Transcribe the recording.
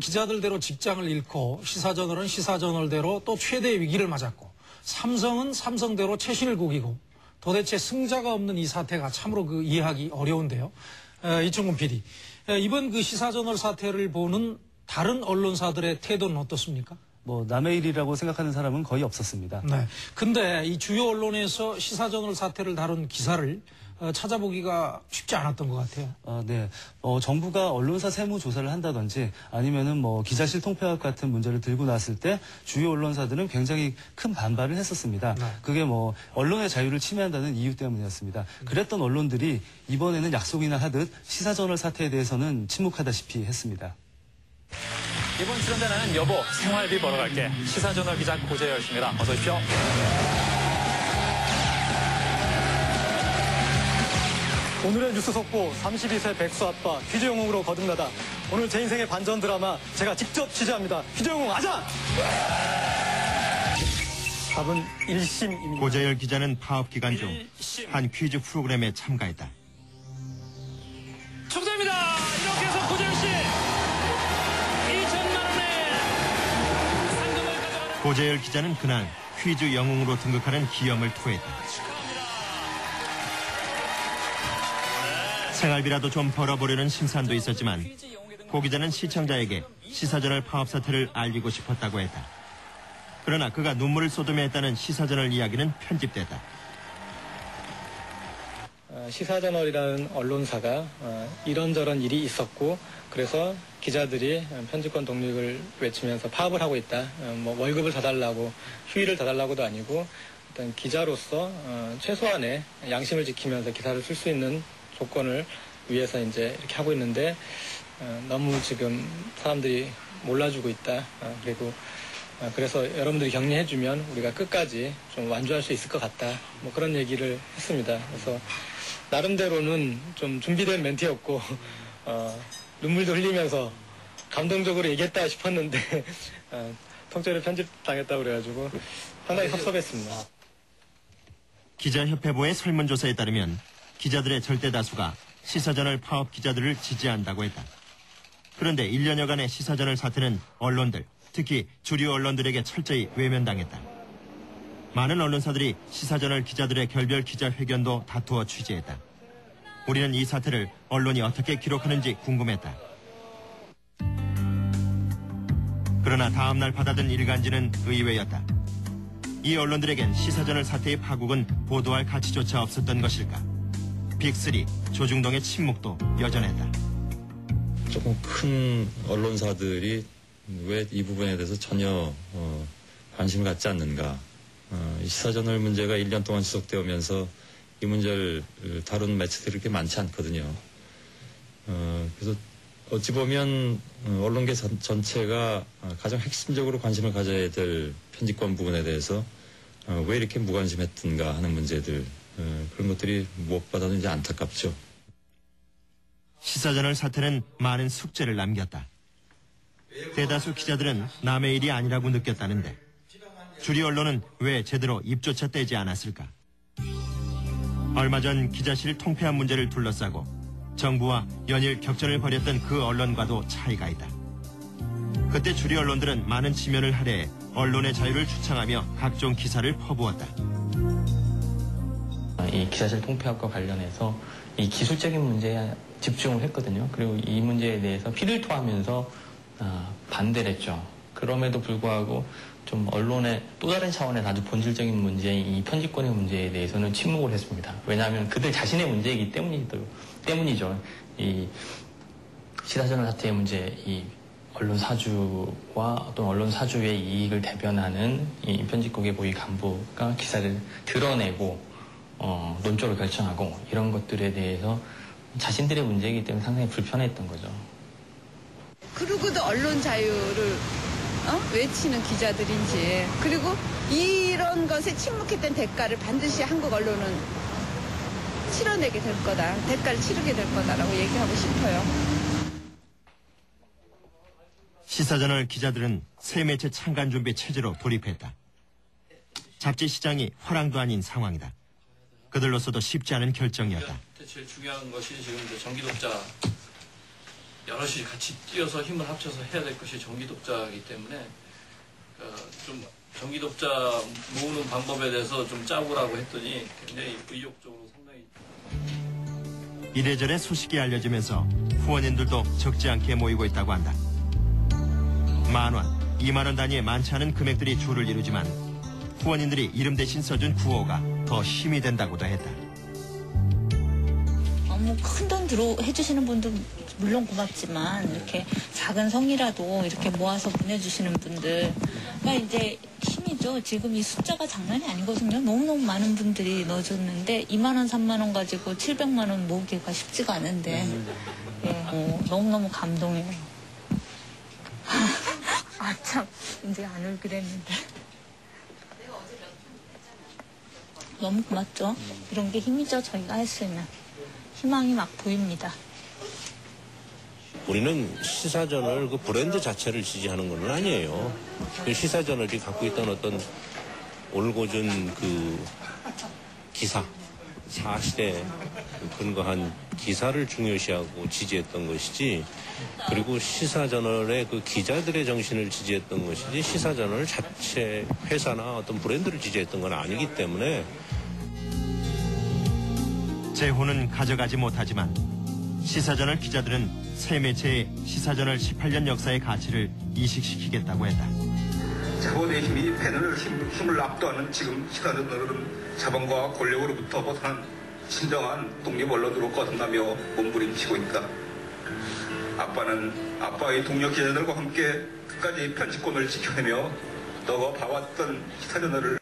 기자들대로 직장을 잃고 시사저널은 시사저널대로 또 최대의 위기를 맞았고 삼성은 삼성대로 최신을 구기고 도대체 승자가 없는 이 사태가 참으로 이해하기 어려운데요. 이충근 PD, 이번 시사저널 사태를 보는 다른 언론사들의 태도는 어떻습니까? 남의 일이라고 생각하는 사람은 거의 없었습니다. 네. 근데 이 주요 언론에서 시사저널 사태를 다룬 기사를 찾아보기가 쉽지 않았던 것 같아요. 네. 정부가 언론사 세무 조사를 한다든지 아니면은 기자실 통폐합 같은 문제를 들고 났을 때 주요 언론사들은 굉장히 큰 반발을 했었습니다. 네. 그게 언론의 자유를 침해한다는 이유 때문이었습니다. 그랬던 언론들이 이번에는 약속이나 하듯 시사저널 사태에 대해서는 침묵하다시피 했습니다. 이번 출연자는 여보 생활비 벌어갈게. 시사저널 기자 고재열 씨입니다. 어서 오십시오. 오늘의 뉴스 속보 32세 백수 아빠 퀴즈영웅으로 거듭나다. 오늘 제 인생의 반전 드라마 제가 직접 취재합니다. 퀴즈영웅 아자! 답은 1심입니다. 고재열 기자는 파업 기간 중 한 퀴즈 프로그램에 참가했다. 축하드립니다. 이렇게 해서 고재열 씨 2천만 원의 상금을 가져가는 고재열 기자는 그날 퀴즈 영웅으로 등극하는 기염을 토했다. 생활비라도 좀 벌어보려는 심산도 있었지만 고 기자는 시청자에게 시사저널 파업 사태를 알리고 싶었다고 했다. 그러나 그가 눈물을 쏟으며 했다는 시사저널 이야기는 편집됐다. 시사저널이라는 언론사가 이런저런 일이 있었고 그래서 기자들이 편집권 독립을 외치면서 파업을 하고 있다. 월급을 더 달라고 휴일을 더 달라고도 아니고 일단 기자로서 최소한의 양심을 지키면서 기사를 쓸 수 있는 조건을 위해서 이제 이렇게 하고 있는데 너무 지금 사람들이 몰라주고 있다. 그리고 그래서 여러분들이 격려해주면 우리가 끝까지 좀 완주할 수 있을 것 같다. 그런 얘기를 했습니다. 그래서 나름대로는 좀 준비된 멘트였고 눈물도 흘리면서 감동적으로 얘기했다 싶었는데 통째로 편집당했다고 그래가지고 상당히 섭섭했습니다. 기자협회보의 설문조사에 따르면 기자들의 절대 다수가 시사저널 파업 기자들을 지지한다고 했다. 그런데 1년여간의 시사저널 사태는 언론들, 특히 주류 언론들에게 철저히 외면당했다. 많은 언론사들이 시사저널 기자들의 결별 기자회견도 다투어 취재했다. 우리는 이 사태를 언론이 어떻게 기록하는지 궁금했다. 그러나 다음날 받아든 일간지는 의외였다. 이 언론들에겐 시사저널 사태의 파국은 보도할 가치조차 없었던 것일까? 빅3 조중동의 침묵도 여전했다. 조금 큰 언론사들이 왜 이 부분에 대해서 전혀 관심을 갖지 않는가. 시사저널 문제가 1년 동안 지속되어 오면서 이 문제를 다룬 매체들이 그렇게 많지 않거든요. 그래서 어찌 보면 언론계 전체가 가장 핵심적으로 관심을 가져야 될 편집권 부분에 대해서 왜 이렇게 무관심했던가 하는 문제들, 그런 것들이 무엇보다도 이제 안타깝죠. 시사저널 사태는 많은 숙제를 남겼다. 대다수 기자들은 남의 일이 아니라고 느꼈다는데 주류 언론은 왜 제대로 입조차 떼지 않았을까? 얼마 전 기자실 통폐합 문제를 둘러싸고 정부와 연일 격전을 벌였던 그 언론과도 차이가 있다. 그때 주류 언론들은 많은 지면을 할애해 언론의 자유를 주창하며 각종 기사를 퍼부었다. 이 기자실 통폐합과 관련해서 이 기술적인 문제에 집중을 했거든요. 그리고 이 문제에 대해서 피를 토하면서 반대를 했죠. 그럼에도 불구하고 좀 언론의 또 다른 차원의 아주 본질적인 문제인 이 편집권의 문제에 대해서는 침묵을 했습니다. 왜냐하면 그들 자신의 문제이기 때문이죠. 이 시사저널 사태의 문제, 이 언론 사주와 어떤 언론 사주의 이익을 대변하는 이 편집국의 고위 간부가 기사를 드러내고 논조를 결정하고 이런 것들에 대해서 자신들의 문제이기 때문에 상당히 불편했던 거죠. 그러고도 언론 자유를 외치는 기자들인지, 그리고 이런 것에 침묵했던 대가를 반드시 한국 언론은 치러내게 될 거다, 대가를 치르게 될 거다라고 얘기하고 싶어요. 시사저널 기자들은 새 매체 창간 준비 체제로 돌입했다. 잡지 시장이 화랑도 아닌 상황이다. 그들로서도 쉽지 않은 결정이었다. 제일 중요한 것이 지금 정기 독자 여럿이 같이 뛰어서 힘을 합쳐서 해야 될 것이 정기독자이기 때문에 좀 정기독자 모으는 방법에 대해서 좀 짜보라고 했더니 굉장히 의욕적으로 상당히 이래저래 소식이 알려지면서 후원인들도 적지 않게 모이고 있다고 한다. 10,000원, 20,000원 단위의 많지 않은 금액들이 주를 이루지만 후원인들이 이름 대신 써준 구호가 더 힘이 된다고도 했다. 뭐 큰 돈 해주시는 분도 물론 고맙지만 이렇게 작은 성이라도 이렇게 모아서 보내주시는 분들가 이제 힘이죠. 지금 이 숫자가 장난이 아니거든요. 너무너무 많은 분들이 넣어줬는데 20,000원, 30,000원 가지고 700만 원 모으기가 쉽지가 않은데 너무너무 감동해요. 아 참 이제 안 울기로 했는데 너무 고맙죠. 이런 게 힘이죠. 저희가 할 수 있는 희망이 막 보입니다. 우리는 시사저널 그 브랜드 자체를 지지하는 건 아니에요. 그 시사저널이 갖고 있던 어떤 올곧은 그 기사, 사실에 근거한 기사를 중요시하고 지지했던 것이지, 그리고 시사저널의 그 기자들의 정신을 지지했던 것이지 시사저널 자체 회사나 어떤 브랜드를 지지했던 건 아니기 때문에. 제호는 가져가지 못하지만 시사저널 기자들은 새 매체의 시사저널 18년 역사의 가치를 이식시키겠다고 했다. 자본의 힘이 패널의 힘을 압도하는 지금 시사저널은 자본과 권력으로부터 벗어난 진정한 독립 언론으로 거듭나며 몸부림치고 있다. 아빠는 아빠의 동료 기자들과 함께 끝까지 편집권을 지켜내며 너가 봐왔던 시사저널을